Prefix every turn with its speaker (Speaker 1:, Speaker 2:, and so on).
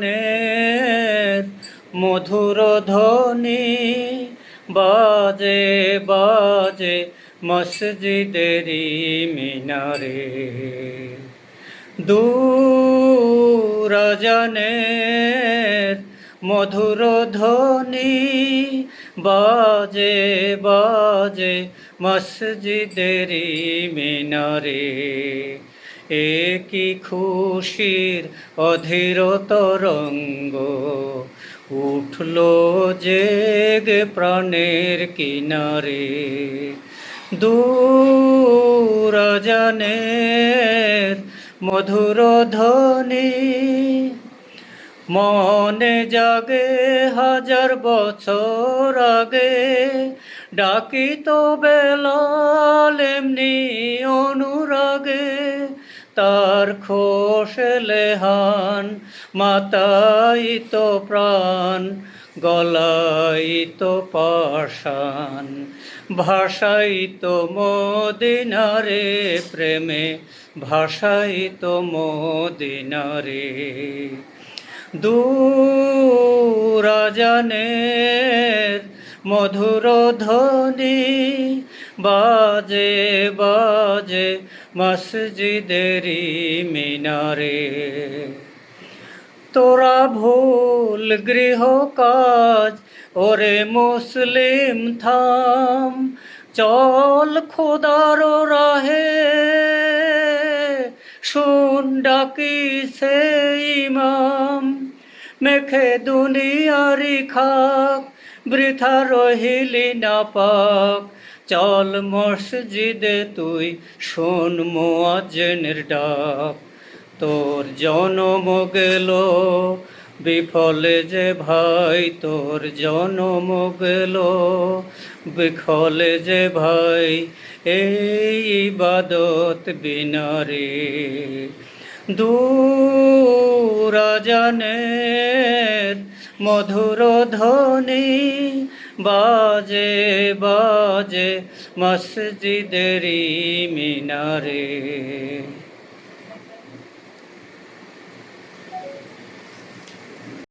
Speaker 1: দূরাজানের মধুর ধ্বনি বাজে বাজে মসজিদেরি মিনারে। দূরাজানের মধুর ধ্বনি বাজে বাজে মসজিদেরি মিনারে। একই খুশির অধীর তরঙ্গ উঠল জেগে প্রাণের কিনারে। দূরাজানের মধুর ধ্বনি মনে জাগে হাজার বছর আগে, ডাকিত বেলাল এমনি অনুরাগে। তার খোশলেহান মাতাইত প্রাণ, গলাইত পাষাণ, ভাষাইত মদিনারে প্রেমে, ভাষাইত মদিনারে। দূরাজানের মধুর ধ্বনি বাজে বাজে মসজিদেরি মিনারে। তোরা ভুল গৃহ কাজ ওরে মুসলিম থাম, চল খোদার রাহে শুন ডাকিছে ইমাম। মেখে দুনিয়ারি খাক বৃথা রহিলি না পাক, চল মসজিদে তুই শোন মুয়াজ্জিনের ডাক। তোর জনম গেল বিফলে যে ভাই, তোর জনম গেল বিফলে যে ভাই, এই ইবাদত বিনারে। দূরাজানের মধুর ধ্বনি বাজে বাজে মসজিদেরি মিনারে।